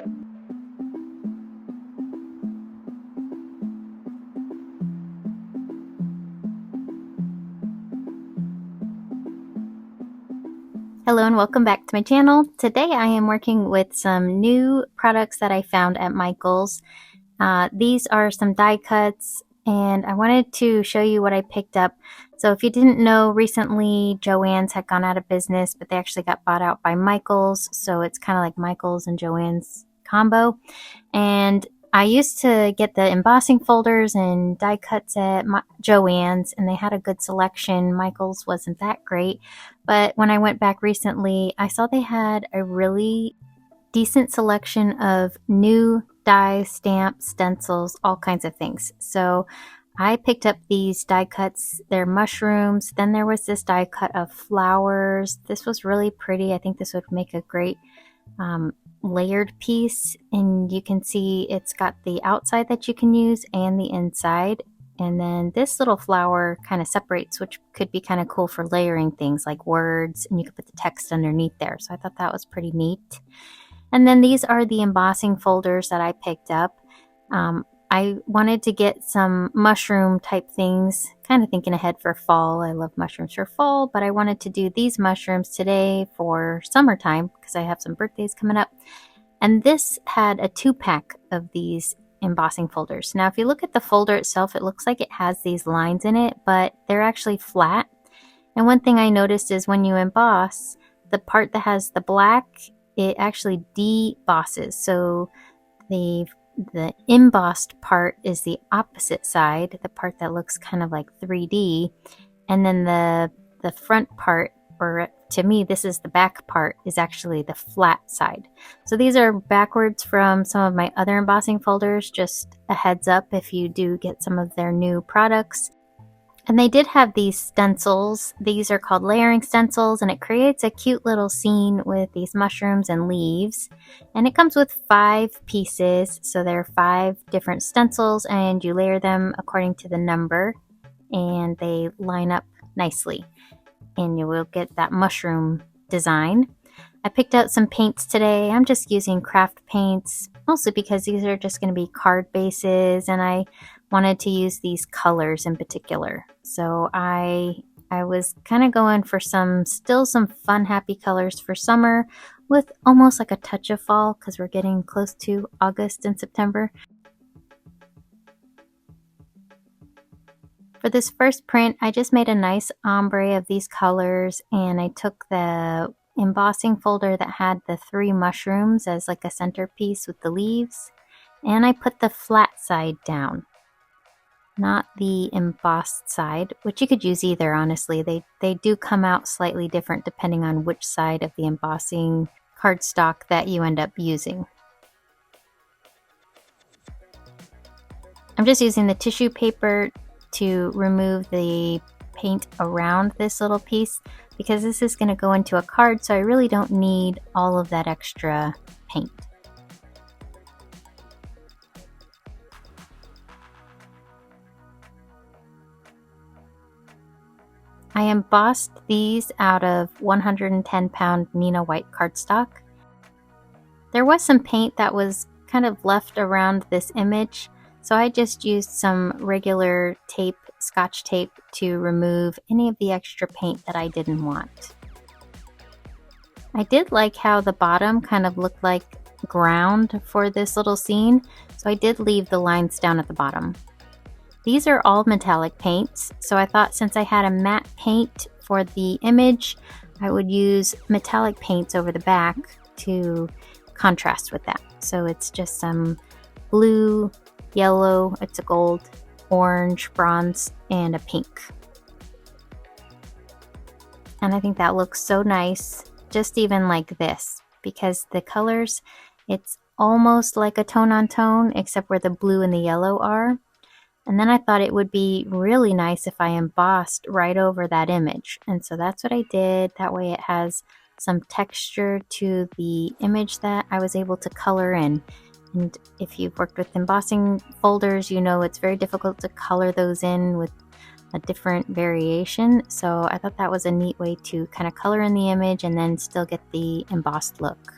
Hello and welcome back to my channel. Today I am working with some new products that I found at Michael's. These are some die cuts and I wanted to show you what I picked up. So if you didn't know, recently Joann's had gone out of business, but they actually got bought out by Michael's. So it's kind of like Michael's and Joann's combo. And I used to get the embossing folders and die cuts at Joann's, and they had a good selection. Michael's wasn't that great, but when I went back recently, I saw they had a really decent selection of new die, stamps, stencils, all kinds of things. So I picked up these die cuts. They're mushrooms. Then there was this die cut of flowers. This was really pretty. I think this would make a great layered piece, and you can see it's got the outside that you can use and the inside, and then this little flower kind of separates, which could be kind of cool for layering things like words, and you could put the text underneath there. So I thought that was pretty neat. And then these are the embossing folders that I picked up. I wanted to get some mushroom type things, kind of thinking ahead for fall. I love mushrooms for fall, but I wanted to do these mushrooms today for summertime because I have some birthdays coming up. And this had a 2-pack of these embossing folders. Now, if you look at the folder itself, it looks like it has these lines in it, but they're actually flat. And one thing I noticed is when you emboss, the part that has the black, it actually debosses. So the embossed part is the opposite side, the part that looks kind of like 3D, and then the front part, or to me this is the back part, is actually the flat side. So these are backwards from some of my other embossing folders, just a heads up if you do get some of their new products. And they did have these stencils. These are called layering stencils, and it creates a cute little scene with these mushrooms and leaves. And it comes with 5 pieces, so there are 5 different stencils, and you layer them according to the number, and they line up nicely, and you will get that mushroom design. I picked out some paints today. I'm just using craft paints, mostly because these are just going to be card bases, and I wanted to use these colors in particular. So I was kind of going for some fun, happy colors for summer with almost like a touch of fall because we're getting close to August and September. For this first print, I just made a nice ombre of these colors, and I took the embossing folder that had the 3 mushrooms as like a centerpiece with the leaves, and I put the flat side down, not the embossed side, which you could use either, honestly. They do come out slightly different depending on which side of the embossing cardstock that you end up using. I'm just using the tissue paper to remove the paint around this little piece because this is going to go into a card, so I really don't need all of that extra paint. I embossed these out of 110-pound Nina White cardstock. There was some paint that was kind of left around this image, so I just used some regular tape, Scotch tape, to remove any of the extra paint that I didn't want. I did like how the bottom kind of looked like ground for this little scene, so I did leave the lines down at the bottom. These are all metallic paints, so I thought since I had a matte paint for the image, I would use metallic paints over the back to contrast with that. So it's just some blue, yellow, it's a gold, orange, bronze, and a pink. And I think that looks so nice, just even like this, because the colors, it's almost like a tone on tone, except where the blue and the yellow are. And then I thought it would be really nice if I embossed right over that image. And so that's what I did. That way it has some texture to the image that I was able to color in. And if you've worked with embossing folders, you know it's very difficult to color those in with a different variation. So I thought that was a neat way to kind of color in the image and then still get the embossed look.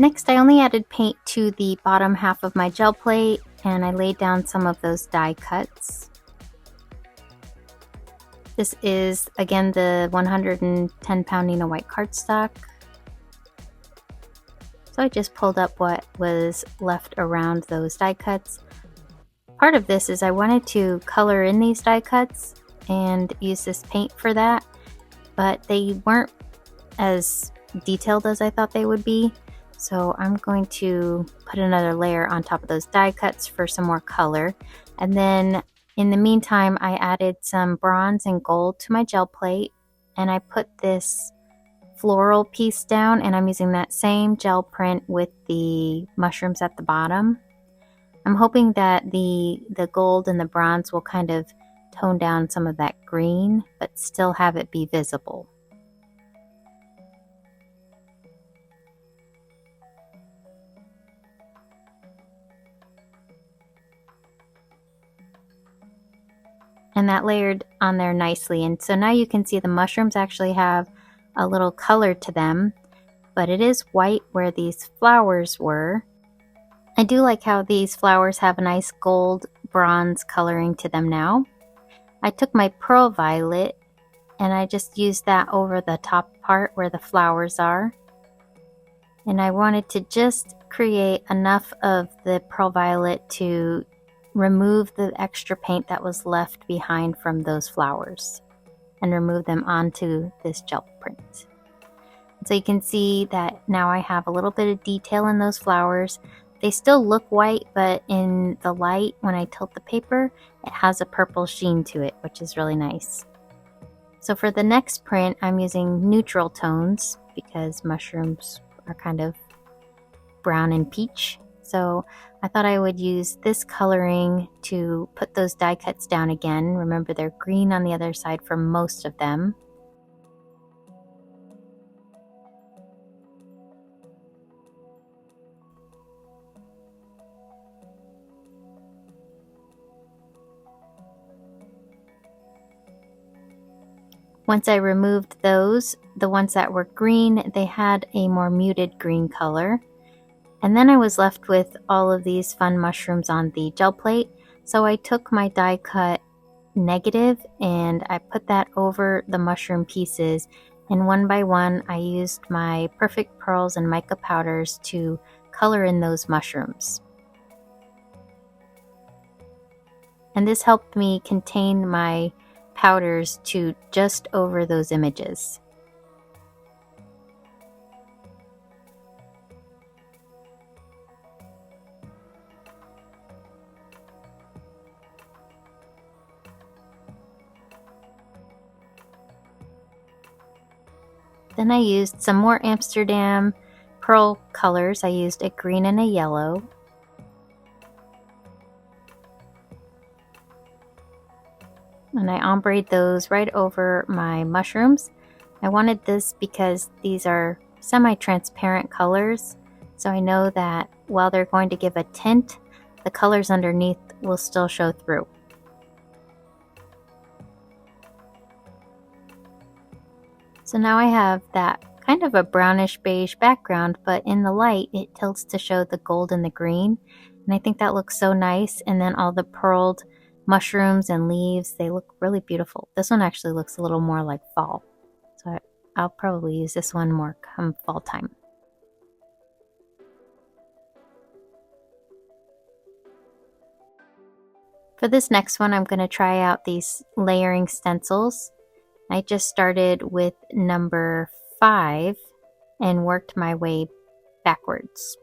Next, I only added paint to the bottom half of my gel plate, and I laid down some of those die cuts. This is, again, the 110-pound Nina White cardstock. So I just pulled up what was left around those die cuts. Part of this is I wanted to color in these die cuts and use this paint for that, but they weren't as detailed as I thought they would be. So I'm going to put another layer on top of those die cuts for some more color. And then in the meantime, I added some bronze and gold to my gel plate, and I put this floral piece down, and I'm using that same gel print with the mushrooms at the bottom. I'm hoping that the gold and the bronze will kind of tone down some of that green, but still have it be visible. And that layered on there nicely. And so now you can see the mushrooms actually have a little color to them, but it is white where these flowers were. I do like how these flowers have a nice gold bronze coloring to them now. I took my pearl violet and I just used that over the top part where the flowers are. And I wanted to just create enough of the pearl violet to remove the extra paint that was left behind from those flowers and remove them onto this gel print. So you can see that now I have a little bit of detail in those flowers. They still look white, but in the light, when I tilt the paper, it has a purple sheen to it, which is really nice. So for the next print, I'm using neutral tones because mushrooms are kind of brown and peach. So I thought I would use this coloring to put those die cuts down again. Remember, they're green on the other side for most of them. Once I removed those, the ones that were green, they had a more muted green color. And then I was left with all of these fun mushrooms on the gel plate. So I took my die cut negative and I put that over the mushroom pieces. And one by one, I used my Perfect Pearls and mica powders to color in those mushrooms. And this helped me contain my powders to just over those images. Then I used some more Amsterdam pearl colors. I used a green and a yellow. And I ombre'd those right over my mushrooms. I wanted this because these are semi-transparent colors, so I know that while they're going to give a tint, the colors underneath will still show through. So now I have that kind of a brownish beige background, but in the light it tilts to show the gold and the green, and I think that looks so nice. And then all the pearled mushrooms and leaves, they look really beautiful. This one actually looks a little more like fall, so I'll probably use this one more come fall time. For this next one, I'm going to try out these layering stencils. I just started with number 5 and worked my way backwards.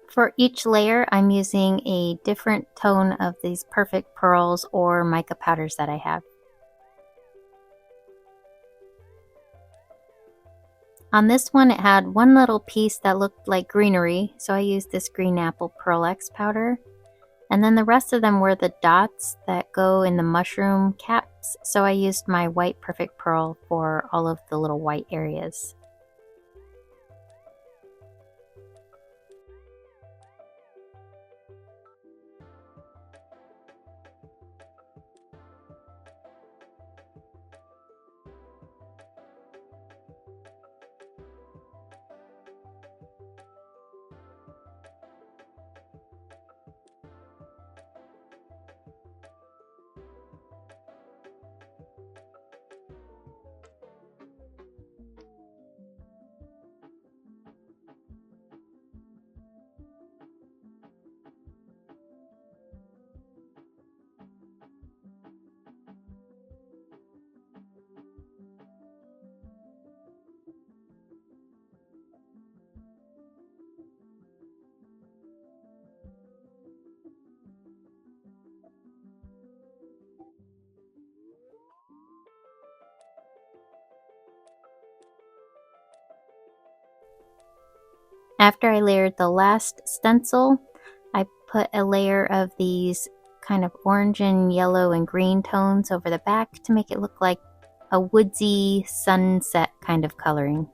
For each layer, I'm using a different tone of these Perfect Pearls or mica powders that I have. On this one, it had one little piece that looked like greenery, so I used this Green Apple Pearl X powder. And then the rest of them were the dots that go in the mushroom caps, so I used my white Perfect Pearl for all of the little white areas. After I layered the last stencil, I put a layer of these kind of orange and yellow and green tones over the back to make it look like a woodsy sunset kind of coloring.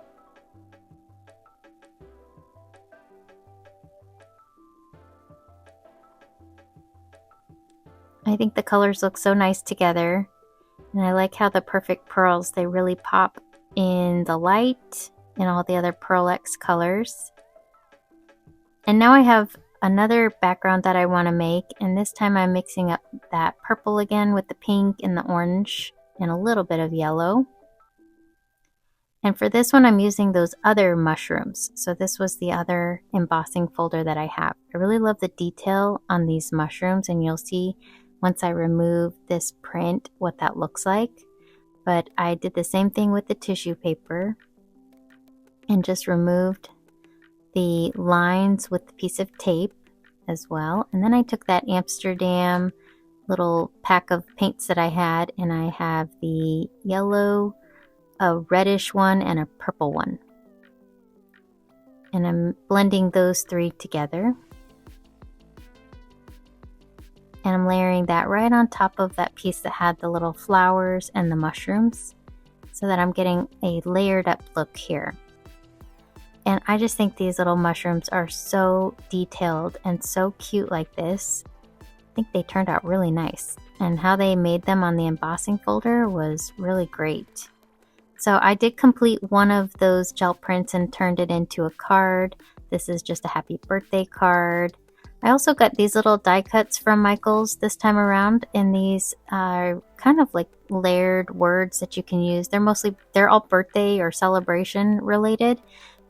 I think the colors look so nice together, and I like how the perfect pearls, they really pop in the light and all the other Pearl X colors. And now I have another background that I want to make, and this time I'm mixing up that purple again with the pink and the orange and a little bit of yellow. And for this one I'm using those other mushrooms. So this was the other embossing folder that I have. I really love the detail on these mushrooms, and you'll see once I remove this print what that looks like. But I did the same thing with the tissue paper and just removed the lines with the piece of tape as well. And then I took that Amsterdam little pack of paints that I had, and I have the yellow, a reddish one, and a purple one. And I'm blending those three together. And I'm layering that right on top of that piece that had the little flowers and the mushrooms, so that I'm getting a layered up look here. And I just think these little mushrooms are so detailed and so cute like this. I think they turned out really nice. And how they made them on the embossing folder was really great. So I did complete one of those gel prints and turned it into a card. This is just a happy birthday card. I also got these little die cuts from Michaels this time around, and these are kind of like layered words that you can use. They're all birthday or celebration related,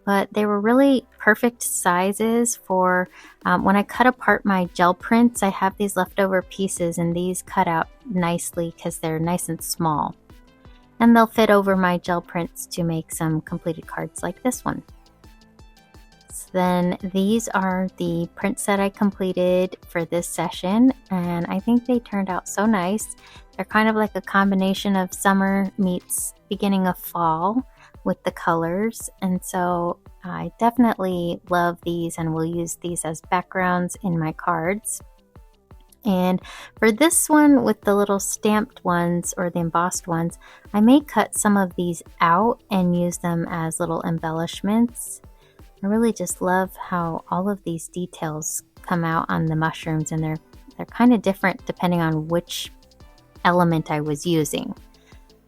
but they were really perfect sizes for when I cut apart my gel prints. I have these leftover pieces, and these cut out nicely because they're nice and small. And they'll fit over my gel prints to make some completed cards like this one. So then these are the prints that I completed for this session, and I think they turned out so nice. They're kind of like a combination of summer meets beginning of fall with the colors, and so I definitely love these and will use these as backgrounds in my cards. And for this one with the little stamped ones or the embossed ones, I may cut some of these out and use them as little embellishments. I really just love how all of these details come out on the mushrooms, and they're kind of different depending on which element I was using.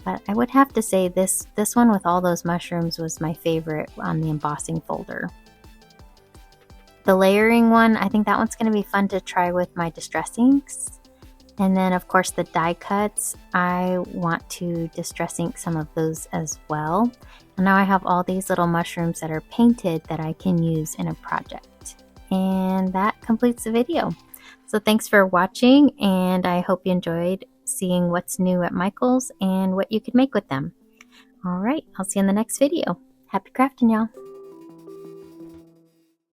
But I would have to say this one with all those mushrooms was my favorite on the embossing folder. The layering one, I think that one's going to be fun to try with my distress inks. And then of course the die cuts, I want to distress ink some of those as well. And now I have all these little mushrooms that are painted that I can use in a project. And that completes the video. So thanks for watching, and I hope you enjoyed seeing what's new at Michaels and what you could make with them. All right, I'll see you in the next video. Happy crafting, y'all.